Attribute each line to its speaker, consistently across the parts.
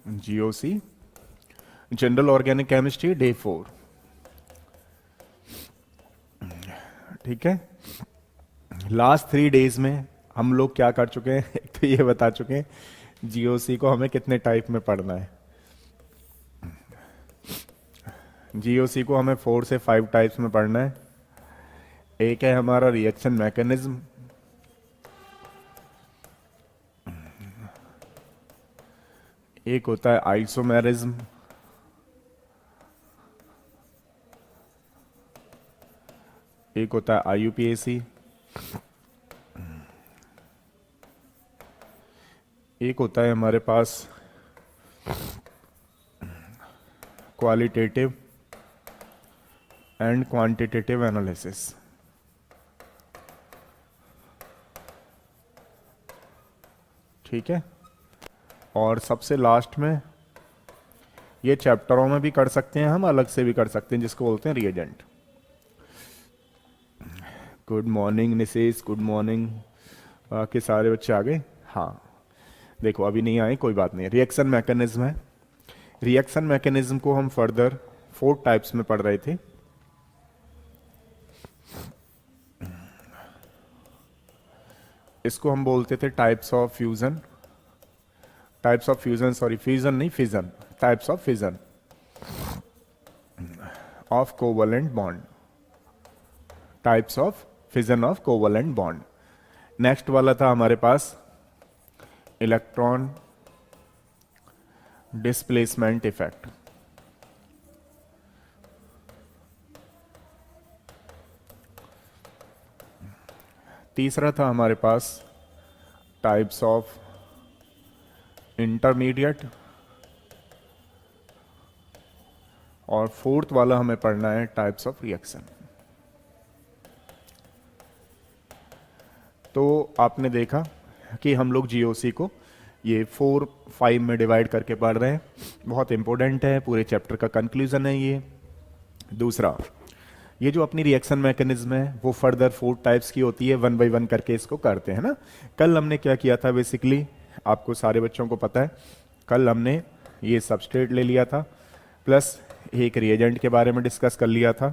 Speaker 1: GOC general organic chemistry day 4। ठीक है, last 3 days में हम लोग क्या कर चुके हैं? एक तो ये बता चुके हैं जीओसी को हमें कितने टाइप में पढ़ना है। जीओसी को हमें 4 से 5 टाइप्स में पढ़ना है। एक है हमारा रिएक्शन मैकेनिज्म, एक होता है आइसोमेरिज्म, एक होता है आईयूपीएसी, एक होता है हमारे पास क्वालिटेटिव एंड क्वांटिटेटिव एनालिसिस। ठीक है, और सबसे लास्ट में ये चैप्टरों में भी कर सकते हैं हम, अलग से भी कर सकते हैं, जिसको बोलते हैं reagent. Good morning Nishesh, good morning. बाकी सारे बच्चे आ गए? हाँ, देखो अभी नहीं आए, कोई बात नहीं। रिएक्शन मैकेनिज्म है। रिएक्शन मैकेनिज्म को हम फर्दर 4 टाइप्स में पढ़ रहे थे। इसको हम बोलते थे types of fusion, types of fusion, sorry fusion नहीं, fission, types of fission of covalent bond, types of fission of covalent bond. Next वाला था हमारे पास इलेक्ट्रॉन डिस्प्लेसमेंट इफेक्ट। तीसरा था हमारे पास टाइप्स ऑफ इंटरमीडिएट, और फोर्थ वाला हमें पढ़ना है टाइप्स ऑफ रिएक्शन। तो आपने देखा कि हम लोग जीओसी को ये 4-5 में डिवाइड करके पढ़ रहे हैं। बहुत इंपॉर्टेंट है, पूरे चैप्टर का कंक्लूजन है ये। दूसरा, ये जो अपनी रिएक्शन मैकेनिज्म है वो फर्दर 4 टाइप्स की होती है, 1 बाय 1 करके इसको करते हैं ना। कल हमने क्या किया था, बेसिकली आपको सारे बच्चों को पता है, कल हमने ये सबस्ट्रेट ले लिया था, प्लस एक रिएजेंट के बारे में डिस्कस कर लिया था।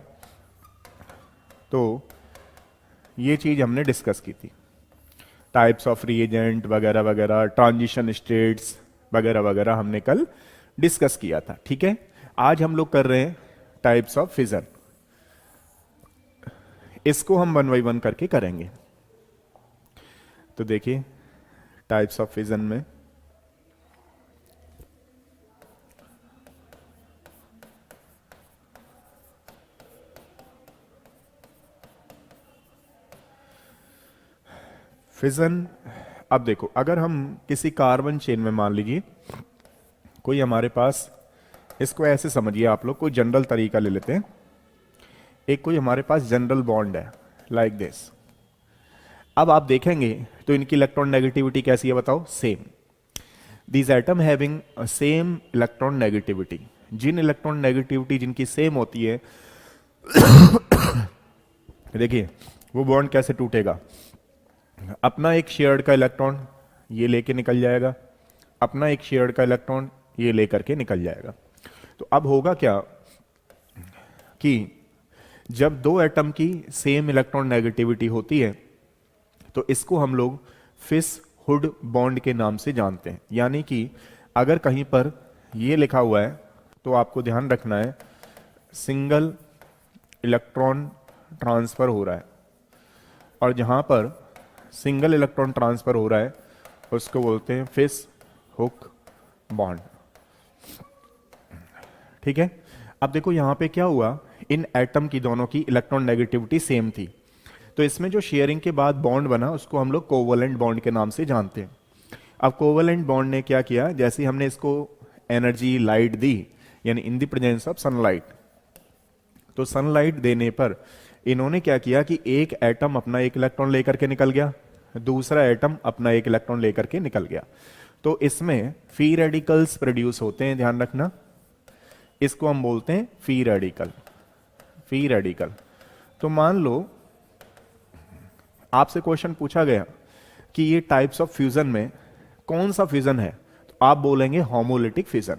Speaker 1: तो ये चीज हमने डिस्कस की थी, टाइप्स ऑफ रिएजेंट वगैरह वगैरह, ट्रांजिशन स्टेट्स वगैरह वगैरह हमने कल डिस्कस किया था। ठीक है, आज हम लोग कर रहे हैं टाइप्स ऑफ फिजन। इसको हम 1 बाय 1 करके करेंगे। तो देखिए टाइप्स ऑफ फिजन में फिजन, अब देखो अगर हम किसी कार्बन चेन में मान लीजिए कोई हमारे पास, इसको ऐसे समझिए आप लोग, कोई जनरल तरीका ले लेते हैं। एक कोई हमारे पास जनरल बॉन्ड है लाइक दिस। अब आप देखेंगे तो इनकी इलेक्ट्रॉन नेगेटिविटी कैसी है बताओ? Same. These atom having same electron negativity. जिन इलेक्ट्रॉन नेगेटिविटी जिनकी सेम होती है, देखिए वो बॉन्ड कैसे टूटेगा। अपना एक शेयर्ड का इलेक्ट्रॉन ये लेके निकल जाएगा, अपना एक शेयर्ड का इलेक्ट्रॉन ये लेकर के निकल जाएगा। तो अब होगा क्या कि जब 2 एटम की सेम इलेक्ट्रॉन नेगेटिविटी होती है तो इसको हम लोग फिश हुड बॉन्ड के नाम से जानते हैं। यानी कि अगर कहीं पर ये लिखा हुआ है तो आपको ध्यान रखना है सिंगल इलेक्ट्रॉन ट्रांसफर हो रहा है, और जहां पर सिंगल इलेक्ट्रॉन ट्रांसफर हो रहा है उसको बोलते हैं फिश हुक बॉन्ड। ठीक है, अब देखो यहां पे क्या हुआ, इन एटम की दोनों की इलेक्ट्रॉन नेगेटिविटी सेम थी, तो इसमें जो शेयरिंग के बाद बॉन्ड बना उसको हम लोग कोवलेंट बॉन्ड के नाम से जानते हैं। अब कोवलेंट बॉन्ड ने क्या किया, जैसे हमने इसको एनर्जी लाइट दी, यानी in the presence of sunlight, तो सनलाइट देने पर इन्होंने क्या किया कि एक एटम अपना एक इलेक्ट्रॉन लेकर के निकल गया, दूसरा एटम अपना एक इलेक्ट्रॉन लेकर के निकल गया। तो इसमें फ्री रेडिकल्स प्रोड्यूस होते हैं, ध्यान रखना, इसको हम बोलते हैं फ्री रेडिकल। फ्री रेडिकल, तो मान लो आपसे क्वेश्चन पूछा गया कि ये टाइप्स ऑफ फ्यूजन में कौन सा फ्यूजन है, तो आप बोलेंगे homolytic fission.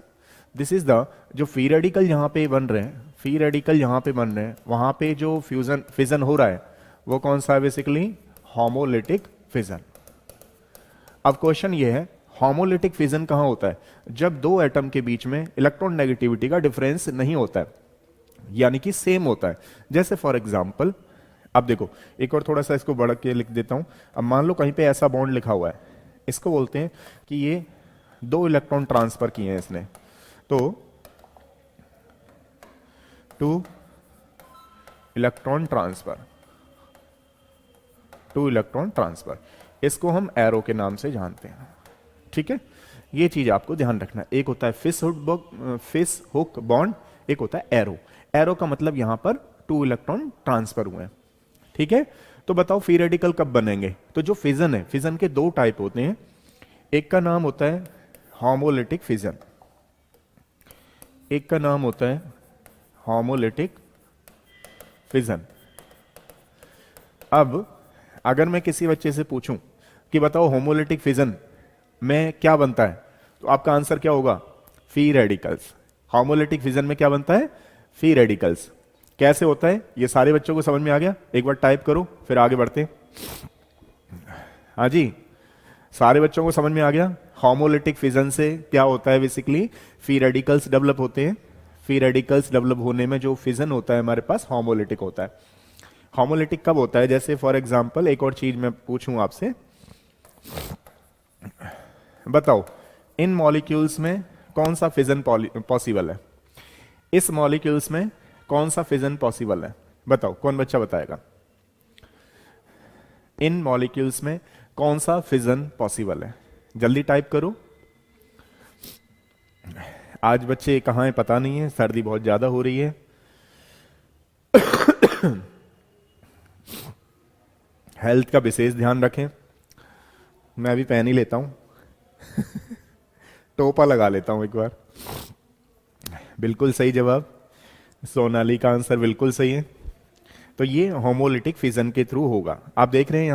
Speaker 1: This is the, जो फ्री रेडिकल यहां पे बन रहे हैं, फ्री रेडिकल यहां पे बन रहे हैं, वहां पे जो फ्यूजन फिजन हो रहा है वो कौन सा है? Basically homolytic fission. अब क्वेश्चन ये है, होमोलिटिक फिजन कहां होता है? जब दो एटम के बीच में इलेक्ट्रॉन नेगेटिविटी का डिफरेंस नहीं होता है, यानी कि सेम होता है। जैसे फॉर एग्जांपल, अब देखो एक और थोड़ा सा इसको बढ़ के लिख देता हूं। अब मान लो कहीं पे ऐसा बॉन्ड लिखा हुआ है, इसको बोलते हैं कि ये दो इलेक्ट्रॉन ट्रांसफर किए हैं इसने, तो two electron transfer, two electron transfer, इसको हम एरो के नाम से जानते हैं। ठीक है, ये चीज आपको ध्यान रखना। एक होता है फिश हुक बॉन्ड, एक होता है एरो। एरो का मतलब यहां पर टू इलेक्ट्रॉन ट्रांसफर हुए हैं। ठीक है, तो बताओ फ्री रेडिकल कब बनेंगे? तो जो फिजन है, फिजन के दो टाइप होते हैं, एक का नाम होता है होमोलिटिक फिजन, एक का नाम होता है होमोलिटिक फिजन। अब अगर मैं किसी बच्चे से पूछूं कि बताओ होमोलिटिक फिजन में क्या बनता है, तो आपका आंसर क्या होगा? Free radicals. होमोलिटिक फिजन में क्या बनता है? Free radicals. कैसे होता है ये सारे बच्चों को समझ में आ गया? एक बार टाइप करो फिर आगे बढ़ते हैं। हाँ जी, सारे बच्चों को समझ में आ गया? होमोलिटिक फिजन से क्या होता है? बेसिकली फ्री रेडिकल्स डेवलप होते हैं। फ्री रेडिकल्स डेवलप होने में जो फिजन होता है हमारे पास होमोलिटिक होता है। होमोलिटिक कब होता है? जैसे फॉर एग्जांपल एक और चीज मैं पूछूं आपसे, बताओ इन मॉलिक्यूल्स में कौन सा फिजन पॉसिबल है? इस मॉलिक्यूल्स में कौन सा फिजन पॉसिबल है? बताओ, कौन बच्चा बताएगा? इन मॉलिक्यूल्स में कौन सा फिजन पॉसिबल है? जल्दी टाइप करो। आज बच्चे कहाँ हैं पता नहीं है, सर्दी बहुत ज्यादा हो रही है। हेल्थ का विशेष ध्यान रखें। मैं भी पहन ही लेता हूं। टोपा लगा लेता हूं एक बार। बिल्कुल सही जवाब, सोनाली का आंसर बिल्कुल सही है। तो ये होमोलिटिक फिजन के थ्रू होगा। आप देख रहे हैं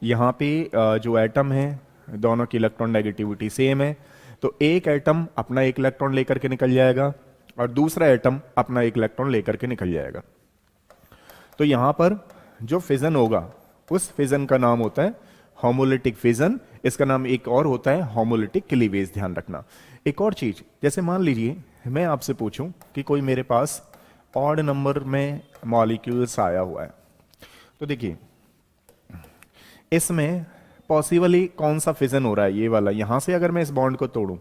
Speaker 1: यहाँ पे जो एटम है दोनों की इलेक्ट्रॉन नेगेटिविटी सेम है, तो एक एटम अपना एक इलेक्ट्रॉन लेकर के निकल जाएगा और दूसरा एटम अपना एक इलेक्ट्रॉन लेकर के निकल जाएगा। तो यहां पर जो फिजन होगा उस फिजन का नाम होता है होमोलिटिक फिजन। इसका नाम एक और होता है होमोलिटिक क्लीवेज, ध्यान रखना। एक और चीज, जैसे मान लीजिए मैं आपसे पूछूं कि कोई मेरे पास ऑड नंबर में मॉलिक्यूल्स आया हुआ है, तो देखिए इसमें पॉसिबली कौन सा फिजन हो रहा है? ये वाला, यहां से अगर मैं इस बॉन्ड को तोड़ूं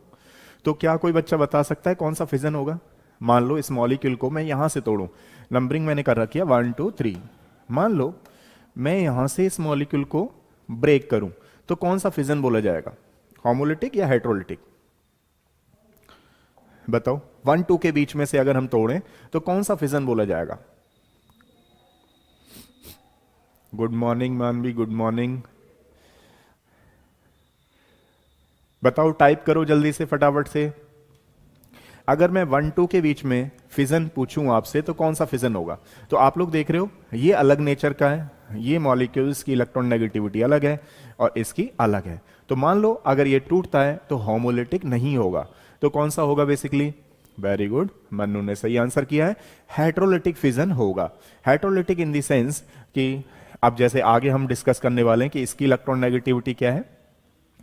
Speaker 1: तो क्या कोई बच्चा बता सकता है कौन सा फिजन होगा? मान लो इस मॉलिक्यूल को मैं यहां से तोड़ूं, नंबरिंग मैंने कर रखी है 1 2 3। मान लो मैं यहां से इस मॉलिक्यूल को ब्रेक करूं तो कौन सा फिजन बोला जाएगा? होमोलिटिक या हेट्रोलिटिक? बताओ, 1 2 के बीच में से अगर हम तोड़ें तो कौन सा फिजन बोला जाएगा? गुड मॉर्निंग मानवी, गुड मॉर्निंग। बताओ, टाइप करो जल्दी से फटाफट से। अगर मैं 1 2 के बीच में फिजन पूछूं आपसे तो कौन सा फिजन होगा? तो आप लोग देख रहे हो ये अलग नेचर का है, ये मॉलिक्यूल्स की इलेक्ट्रॉन नेगेटिविटी अलग है और इसकी अलग है। तो मान लो अगर ये टूटता है तो होमोलिटिक नहीं होगा, तो कौन सा होगा? बेसिकली वेरी गुड, मन्नू ने सही आंसर किया है, हेट्रोलिटिक फिजन होगा। हेट्रोलिटिक इन द सेंस कि अब जैसे आगे हम डिस्कस करने वाले हैं कि इसकी इलेक्ट्रॉन नेगेटिविटी क्या है,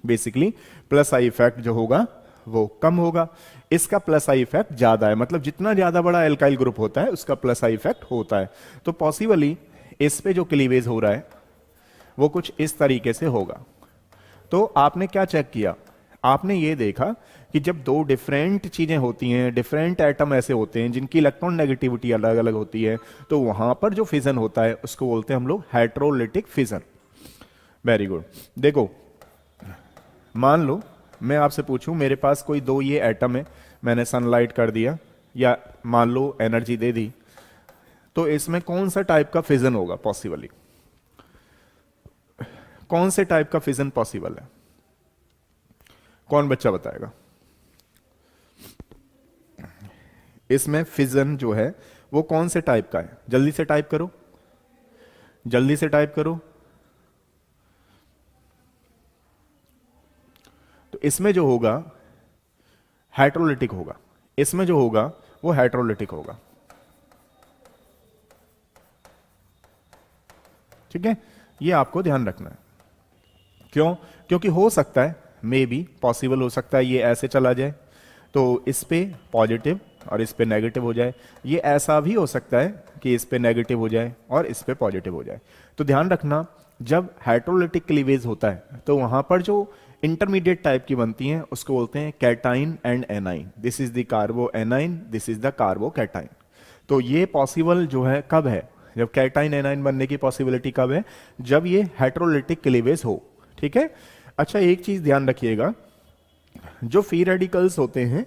Speaker 1: बेसिकली प्लस आई इफेक्ट जो होगा वो कम होगा, इसका प्लस आई इफेक्ट ज्यादा है। मतलब जितना ज्यादा बड़ा एल्काइल ग्रुप होता है उसका प्लस आई इफेक्ट होता है। तो पॉसिबली इस पे जो क्लीवेज हो रहा है वो कुछ इस तरीके से होगा। तो आपने क्या चेक किया? आपने ये देखा कि जब दो डिफरेंट चीजें होती हैं, डिफरेंट एटम ऐसे होते हैं जिनकी इलेक्ट्रॉन नेगेटिविटी अलग अलग होती है, तो वहां पर जो फिजन होता है उसको बोलते हैं हम लोग हेट्रोलिटिक फिजन। Very good. देखो, मान लो मैं आपसे पूछूं मेरे पास कोई दो ये एटम है, मैंने सनलाइट कर दिया या मान लो एनर्जी दे दी, तो इसमें कौन सा टाइप का फिजन होगा पॉसिबली? कौन से टाइप का फिजन पॉसिबल है? कौन बच्चा बताएगा? इसमें फिजन जो है वो कौन से टाइप का है? जल्दी से टाइप करो, जल्दी से टाइप करो। तो इसमें जो होगा हाइड्रोलिटिक होगा, इसमें जो होगा वो हाइड्रोलिटिक होगा। ठीक है, ये आपको ध्यान रखना है। क्यों? क्योंकि हो सकता है, मे बी पॉसिबल हो सकता है ये ऐसे चला जाए तो इस पे पॉजिटिव और इस पे नेगेटिव हो जाए, ये ऐसा भी हो सकता है कि इस पे नेगेटिव हो जाए और इस पे पॉजिटिव हो जाए। तो ध्यान रखना, जब हाइड्रोलिटिक क्लीवेज होता है तो वहां पर जो इंटरमीडिएट टाइप की बनती हैं उसको बोलते हैं cation and A9. This is the कार्बो A9, this is the कार्बो cation. तो ये पॉसिबल जो है कब है, जब कैटाइन एनाइन बनने की पॉसिबिलिटी कब है, जब ये हाइड्रोलिटिक क्लीवेज हो। ठीक है। अच्छा, एक चीज ध्यान रखिएगा, जो फ्री रेडिकल्स होते हैं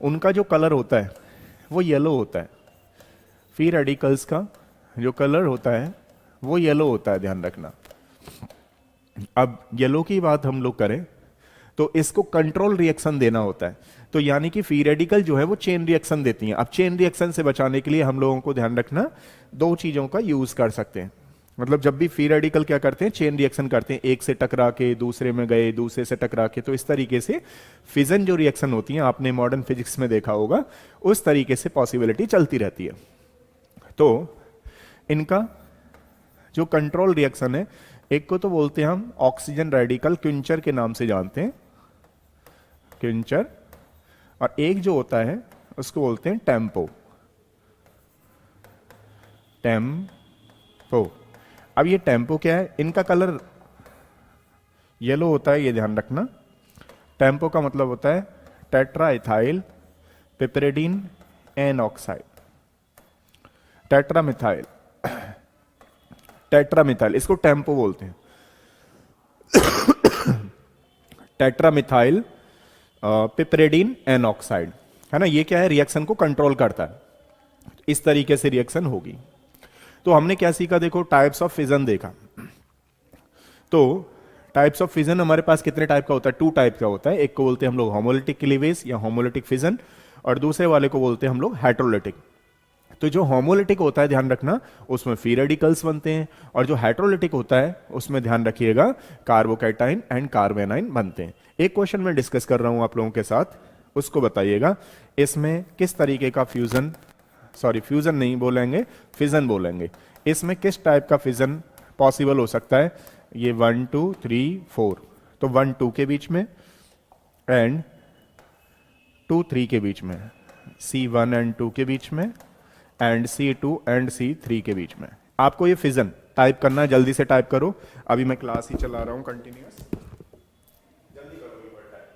Speaker 1: उनका जो कलर होता है वो येलो होता है। फ्री रेडिकल्स का जो कलर होता है वो येलो होता है, ध्यान रखना। अब येलो की बात हम लोग करें तो इसको कंट्रोल रिएक्शन देना होता है, तो यानी कि फ्री रेडिकल जो है वो चेन रिएक्शन देती हैं। अब चेन रिएक्शन से बचाने के लिए हम लोगों को ध्यान रखना, दो चीजों का यूज कर सकते हैं। मतलब जब भी फ्री रेडिकल क्या करते हैं, चेन रिएक्शन करते हैं, एक से टकरा के दूसरे में गए, दूसरे से टकरा के, तो इस तरीके से फिजन जो रिएक्शन होती है आपने मॉडर्न फिजिक्स में देखा होगा, उस तरीके से पॉसिबिलिटी चलती रहती है। तो इनका जो कंट्रोल रिएक्शन है, एक को तो बोलते हैं हम ऑक्सीजन रेडिकल, क्विंचर के नाम से जानते हैं, क्विंचर, और एक जो होता है उसको बोलते हैं टेम्पो, टेम्पो। अब ये टेम्पो क्या है, इनका कलर येलो होता है, ये ध्यान रखना। टेम्पो का मतलब होता है tetra ethyl piperidine N oxide, tetramethyl, tetramethyl, इसको टेम्पो बोलते हैं। टेट्रामिथाइल पिपरेडीन एन ऑक्साइड, है ना, ये क्या है, रिएक्शन को कंट्रोल करता है। इस तरीके से रिएक्शन होगी। तो हमने क्या सीखा, देखो टाइप्स ऑफ फिजन देखा। तो टाइप्स ऑफ फिजन हमारे पास कितने टाइप का होता है, टू टाइप का होता है। एक को बोलते हैं हम लोग होमोलिटिक क्लीवेज या होमोलिटिक फिजन, और दूसरे वाले को बोलते हैं हम लोग हाइड्रोलिटिक। तो जो होमोलिटिक होता है, ध्यान रखना, उसमें फ्री रेडिकल्स बनते हैं, और जो हाइड्रोलिटिक होता है उसमें ध्यान रखिएगा कार्बोकैटाइन एंड कार्बेनाइन बनते हैं। एक क्वेश्चन मैं डिस्कस कर रहा हूं आप लोगों के साथ, उसको बताइएगा, इसमें किस तरीके का फ्यूजन, सॉरी फ्यूजन नहीं बोलेंगे, फिजन बोलेंगे, इसमें किस टाइप का फिजन पॉसिबल हो सकता है। ये 1 2 3 4, तो 1 2 के बीच में एंड 2 3 के बीच में, C1 एंड 2 के बीच में एंड C2 एंड C3 के बीच में। आपको ये फिजन टाइप करना है, जल्दी से टाइप करो, अभी मैं क्लास ही चला रहा हूं कंटिन्यूअस, जल्दी करो एक बार टाइप।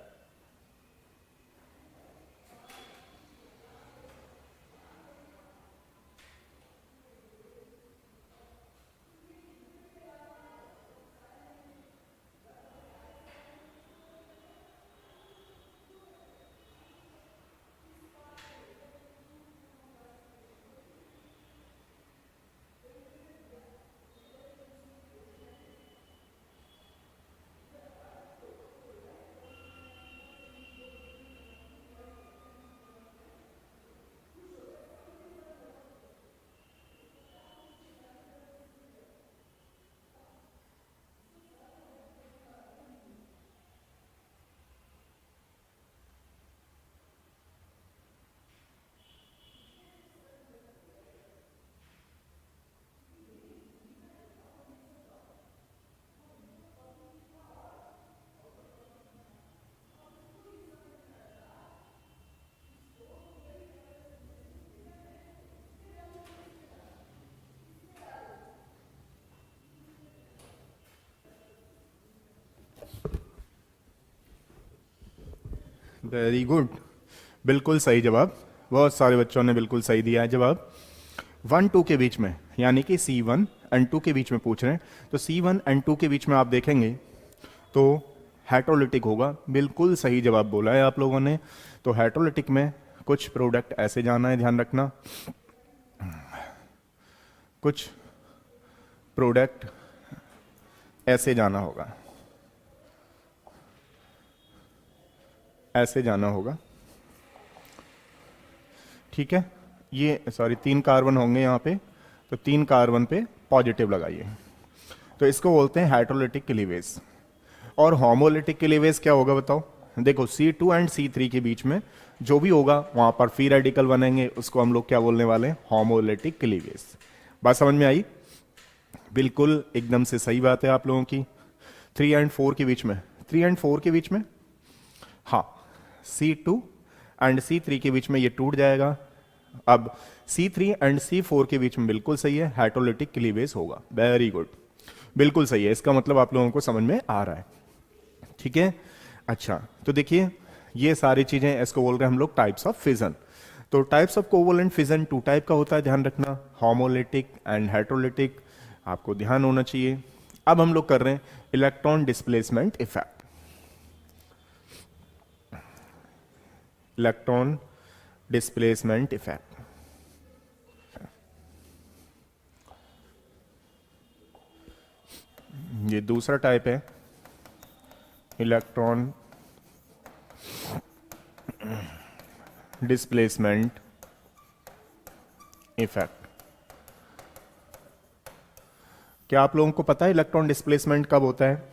Speaker 1: वेरी गुड, बिल्कुल सही जवाब, बहुत सारे बच्चों ने बिल्कुल सही दिया है जवाब। 1 2 के बीच में, यानी कि C1 एंड 2 के बीच में पूछ रहे हैं, तो C1 एंड 2 के बीच में आप देखेंगे तो हाइड्रोलिटिक होगा। बिल्कुल सही जवाब बोला है आप लोगों ने। तो हाइड्रोलिटिक में कुछ प्रोडक्ट ऐसे जाना है, ध्यान रखना, कुछ प्रोडक्ट ऐसे जाना होगा, ऐसे जाना होगा। ठीक है, ये सॉरी 3 कार्बन होंगे यहाँ पे, तो 3 कार्बन पे पॉजिटिव लगाइए, तो इसको बोलते हैं हाइड्रोलिटिक क्लीवेज। और होमोलिटिक क्लीवेज क्या होगा बताओ, देखो C2 एंड C3 के बीच में जो भी होगा वहां पर फ्री रेडिकल बनेंगे, उसको हम लोग क्या बोलने वाले हैं, होमोलिटिक क्लीवेज। बात समझ में आई? बिल्कुल एकदम से सही बात है आप लोगों की। 3 एंड 4 के बीच में, 3 एंड 4 के बीच में, हाँ C2 एंड C3 के बीच में ये टूट जाएगा। अब C3 एंड C4 के बीच में बिल्कुल सही है, हेटरोलिटिक क्लीवेज होगा। वेरी गुड, बिल्कुल सही है, इसका मतलब आप लोगों को समझ में आ रहा है। ठीक है, अच्छा तो देखिए ये सारी चीजें, इसको बोल रहे हैं हम लोग टाइप्स ऑफ फिजन। तो types of covalent fission 2 type का होता है, ध्यान रखना, होमोलिटिक एंड हेटरोलिटिक, आपको ध्यान होना चाहिए। अब हम लोग कर रहे हैं electron displacement effect. Electron displacement effect, ये दूसरा टाइप है, इलेक्ट्रॉन डिस्प्लेसमेंट इफेक्ट। क्या आप लोगों को पता है इलेक्ट्रॉन डिस्प्लेसमेंट कब होता है?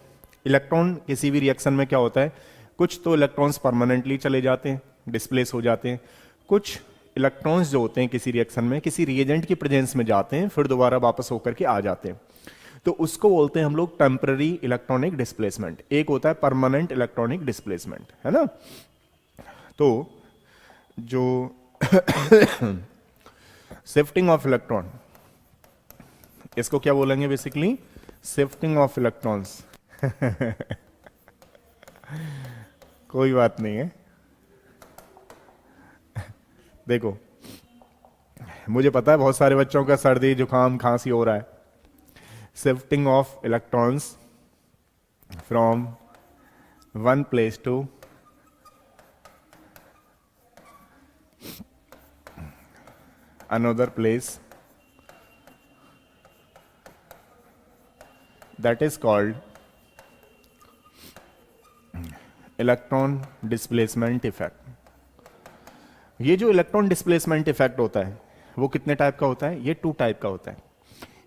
Speaker 1: इलेक्ट्रॉन किसी भी रिएक्शन में क्या होता है, कुछ तो इलेक्ट्रॉन्स परमानेंटली चले जाते हैं, डिस्प्लेस हो जाते हैं, कुछ इलेक्ट्रॉन्स जो होते हैं किसी रिएक्शन में किसी रिएजेंट की प्रेजेंस में जाते हैं, फिर दोबारा वापस होकर के आ जाते हैं। तो उसको बोलते हैं हम लोग टेम्पररी इलेक्ट्रॉनिक डिस्प्लेसमेंट। एक होता है परमानेंट इलेक्ट्रॉनिक डिस्प्लेसमेंट, है ना। तो जो शिफ्टिंग ऑफ इलेक्ट्रॉन, इसको क्या बोलेंगे बेसिकली, शिफ्टिंग ऑफ इलेक्ट्रॉन्स। कोई बात नहीं है, देखो मुझे पता है बहुत सारे बच्चों का सर्दी जुकाम खांसी हो रहा है। Shifting of electrons from one place to another place, that is called electron displacement effect. ये जो इलेक्ट्रॉन डिस्प्लेसमेंट इफेक्ट होता है वो कितने टाइप का होता है? ये 2 टाइप का होता है।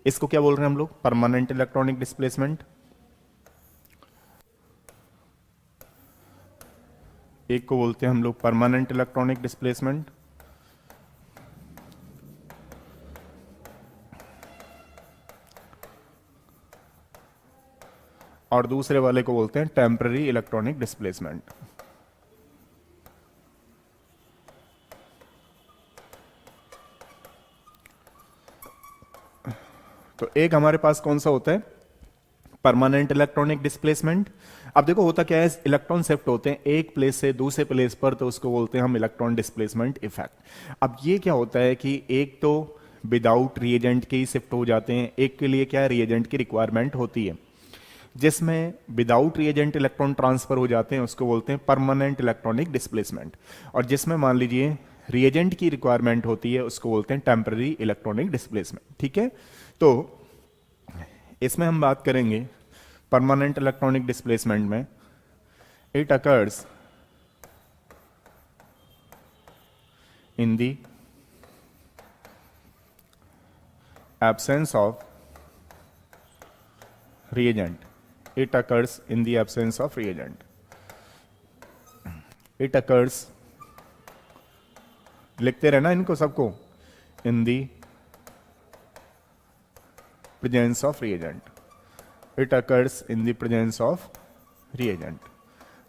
Speaker 1: इसको क्या बोल रहे हैं हम लोग, परमानेंट इलेक्ट्रॉनिक डिस्प्लेसमेंट, एक को बोलते हैं हम लोग परमानेंट इलेक्ट्रॉनिक डिस्प्लेसमेंट, और दूसरे वाले को बोलते हैं टेम्पररी इलेक्ट्रॉनिक डिस्प्लेसमेंट। तो एक हमारे पास कौन सा होता है, परमानेंट इलेक्ट्रॉनिक डिस्प्लेसमेंट। अब देखो होता क्या है, इलेक्ट्रॉन शिफ्ट होते हैं एक प्लेस से दूसरे प्लेस पर, तो उसको बोलते हैं हम इलेक्ट्रॉन डिस्प्लेसमेंट इफेक्ट। अब ये क्या होता है कि एक तो विदाउट रिएजेंट के ही शिफ्ट हो जाते हैं, एक के लिए क्या है रिएजेंट की रिक्वायरमेंट होती है। जिसमें विदाउट रिएजेंट इलेक्ट्रॉन ट्रांसफर हो जाते हैं उसको बोलते हैं परमानेंट इलेक्ट्रॉनिक डिस्प्लेसमेंट, और जिसमें मान लीजिए रिएजेंट की रिक्वायरमेंट होती है उसको बोलते हैं टेम्पररी इलेक्ट्रॉनिक डिस्प्लेसमेंट। ठीक है, तो इसमें हम बात करेंगे परमानेंट इलेक्ट्रॉनिक डिस्प्लेसमेंट में, it occurs in the absence of reagent. It occurs in the absence of reagent. It occurs, लिखते रहना इनको सबको, in the presence of reagent. It occurs in the presence of reagent.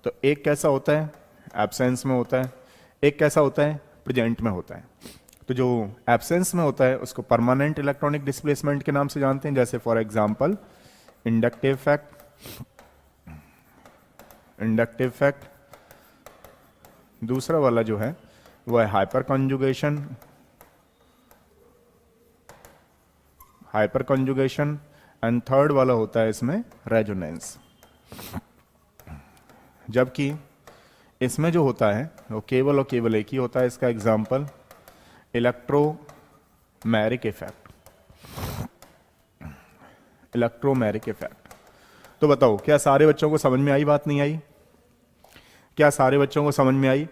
Speaker 1: तो एक कैसा होता है, एब्सेंस में होता है, एक कैसा होता है, प्रेजेंट में होता है। तो जो एब्सेंस में होता है उसको परमानेंट इलेक्ट्रॉनिक डिस्प्लेसमेंट के नाम से जानते हैं, जैसे for example inductive effect, inductive effect. दूसरा वाला जो है वो है hyper conjugation, hyper conjugation, and third वाला होता है इसमें रेजोनेंस। जबकि इसमें जो होता है वो केवल और केवल एक ही होता है, इसका example electromeric effect, electromeric effect. तो बताओ क्या सारे बच्चों को समझ में आई, बात नहीं आई? क्या सारे बच्चों को समझ में आई?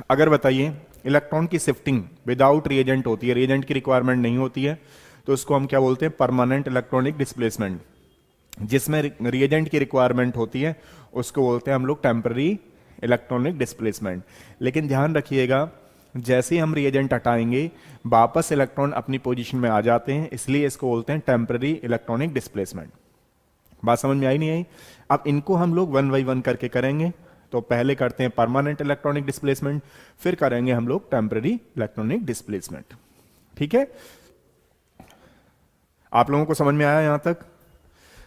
Speaker 1: अगर बताइए इलेक्ट्रॉन की शिफ्टिंग विदाउट रिएजेंट होती है, रिएजेंट की रिक्वायरमेंट नहीं होती है, तो उसको हम क्या बोलते हैं, परमानेंट इलेक्ट्रॉनिक डिस्प्लेसमेंट। जिसमें रिएजेंट की रिक्वायरमेंट होती है उसको बोलते हैं हम लोग टेम्पररी इलेक्ट्रॉनिक डिस्प्लेसमेंट। लेकिन ध्यान रखिएगा, जैसे ही हम रिएजेंट हटाएंगे वापस इलेक्ट्रॉन अपनी पोजीशन में आ जाते हैं, इसलिए इसको बोलते हैं टेम्पररी इलेक्ट्रॉनिक डिस्प्लेसमेंट। बात समझ में आई नहीं आई? अब इनको हम लोग वन बाई वन करके करेंगे। तो पहले करते हैं परमानेंट इलेक्ट्रॉनिक डिस्प्लेसमेंट, फिर करेंगे हम लोग टेम्पररी इलेक्ट्रॉनिक डिस्प्लेसमेंट। ठीक है, आप लोगों को समझ में आया यहां तक?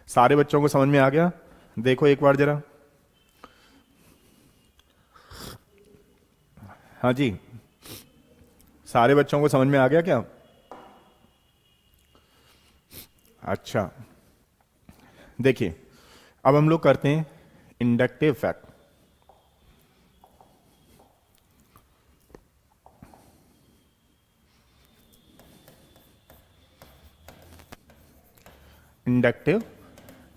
Speaker 1: सारे बच्चों को समझ में आ गया? देखो एक बार जरा। हाँ जी, सारे बच्चों को समझ में आ गया क्या? अच्छा, देखिए अब हम लोग करते हैं इंडक्टिव फैक्ट। इंडक्टिव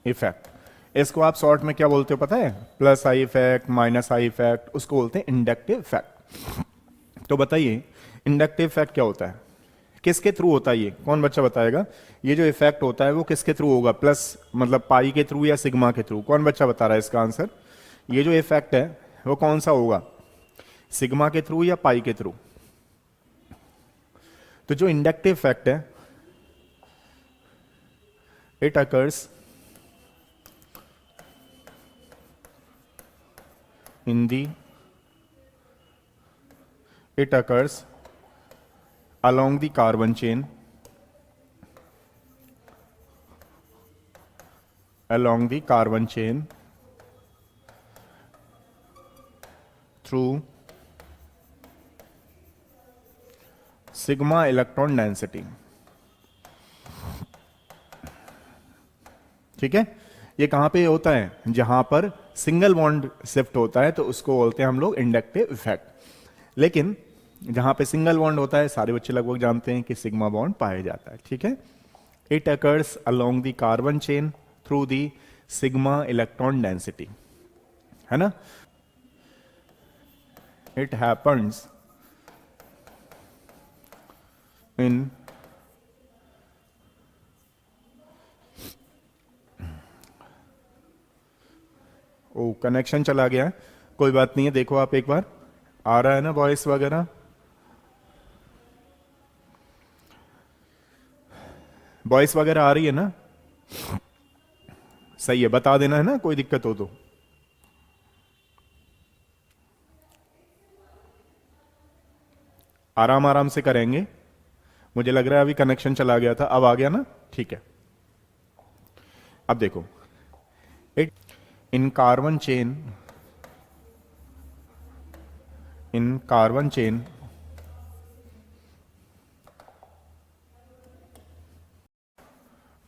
Speaker 1: इफेक्ट, इसको आप शॉर्ट में क्या बोलते हो पता है? Plus I effect, minus I effect, उसको बोलते हैं इंडक्टिव इफेक्ट। तो बताइए इंडक्टिव इफेक्ट क्या होता है, किसके थ्रू होता है ये? कौन बच्चा बताएगा? ये जो इफेक्ट होता है वो किसके थ्रू होगा? प्लस मतलब पाई के थ्रू या सिग्मा के थ्रू? कौन बच्चा बता रहा है इसका आंसर? ये जो इफेक्ट है वो कौन सा होगा, सिग्मा के थ्रू या पाई के थ्रू? तो जो इंडक्टिव इफेक्ट है, it occurs in the it occurs along the carbon chain through sigma electron density। ठीक है, ये कहां पे होता है? जहां पर सिंगल बॉन्ड शिफ्ट होता है तो उसको बोलते हैं हम लोग इंडक्टिव इफेक्ट। लेकिन जहां पे सिंगल बॉन्ड होता है सारे बच्चे लगभग जानते हैं कि सिग्मा बॉन्ड पाया जाता है। ठीक है, it occurs along the carbon chain through the sigma electron density, है ना? It happens in o connection चला गया है, कोई बात नहीं है, देखो आप एक बार, आ रहा है ना वॉइस वगैरह? वॉइस वगैरह आ रही है ना? सही है, बता देना है ना कोई दिक्कत हो तो। आराम आराम से करेंगे, मुझे लग रहा है अभी कनेक्शन चला गया था, अब आ गया ना? ठीक है, अब देखो, it in carbon chain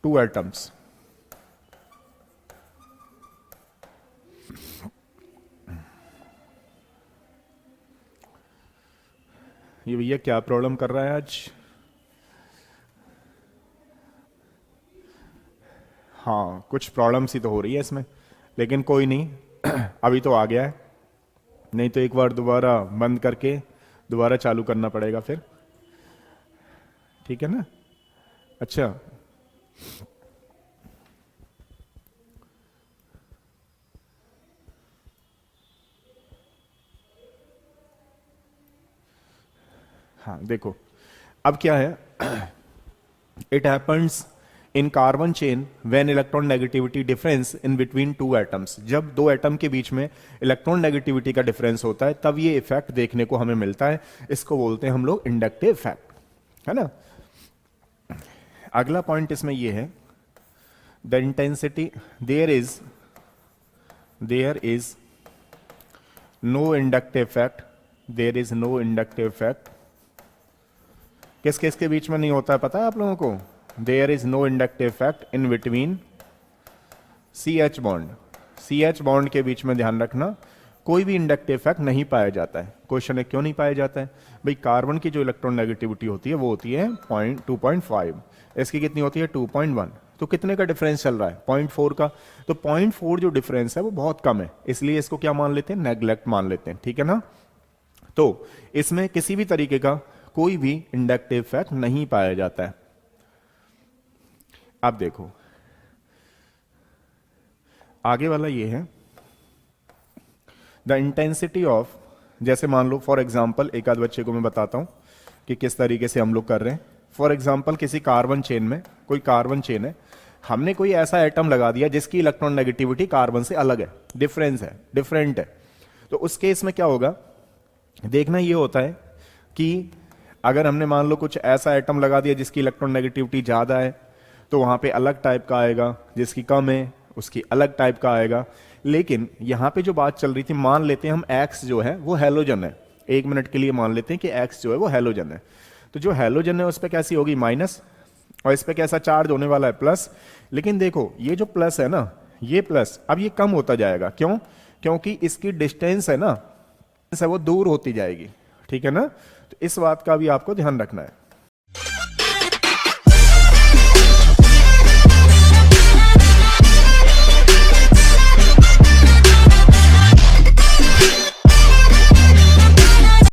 Speaker 1: two atoms, ये भैया क्या प्रॉब्लम कर रहा है आज? हाँ कुछ प्रॉब्लम सी तो हो रही है इसमें, लेकिन कोई नहीं अभी तो आ गया है, नहीं तो एक बार दोबारा बंद करके दोबारा चालू करना पड़ेगा फिर। ठीक है ना? अच्छा, हाँ देखो अब क्या है, it happens in carbon chain when electron negativity difference in between two atoms, जब दो एटम के बीच में इलेक्ट्रॉन नेगेटिविटी का डिफरेंस होता है तब ये इफेक्ट देखने को हमें मिलता है, इसको बोलते हैं हम लोग इंडक्टिव इफेक्ट, है ना? अगला पॉइंट इसमें ये है, the intensity, there is no inductive effect, there is no inductive effect, किस किस के बीच में नहीं होता है पता है आप लोगों को? There is no inductive effect in between C H bond, C H bond के बीच में ध्यान रखना कोई भी इंडक्टिव इफेक्ट नहीं पाया जाता है। क्वेश्चन है क्यों नहीं पाया जाता है भाई? कार्बन की जो इलेक्ट्रॉन नेगेटिविटी होती है वो होती है 2.5, इसकी कितनी होती है 2.1, तो कितने का डिफरेंस चल रहा है? 0.4 का। तो 0.4 जो डिफरेंस है वो बहुत कम है, इसलिए इसको क्या मान लेते हैं? नेग्लेक्ट मान लेते हैं। ठीक है ना? तो इसमें किसी भी तरीके का कोई भी इंडक्टिव इफेक्ट नहीं पाया जाता है। अब देखो आगे वाला ये है द इंटेंसिटी ऑफ, जैसे मान लो फॉर एग्जांपल एक आध बच्चे को मैं बताता हूं कि किस तरीके से हम लोग कर रहे हैं। फॉर एग्जांपल किसी कार्बन चेन में, कोई कार्बन चेन है, हमने कोई ऐसा एटम लगा दिया जिसकी इलेक्ट्रॉन नेगेटिविटी कार्बन से अलग है, डिफरेंट है। तो उस केस में क्या होगा, देखना ये होता है कि अगर हमने मान लो कुछ ऐसा एटम लगा दिया जिसकी इलेक्ट्रॉन नेगेटिविटी ज्यादा है, तो वहां पे अलग टाइप का आएगा, जिसकी कम है उसकी अलग टाइप का आएगा। लेकिन यहां पे जो बात चल रही थी, मान लेते हैं हम एक्स जो है वो हैलोजन है, एक मिनट के लिए मान लेते हैं कि एक्स जो है वो हैलोजन है। तो जो हैलोजन है उस पर कैसी होगी माइनस, और इस पर कैसा चार्ज होने वाला है प्लस। लेकिन देखो ये जो प्लस है ना, ये प्लस अब ये कम होता जाएगा, क्यों? क्योंकि इसकी डिस्टेंस है ना, वो दूर होती जाएगी, ठीक है ना। तो इस बात का भी आपको ध्यान रखना है।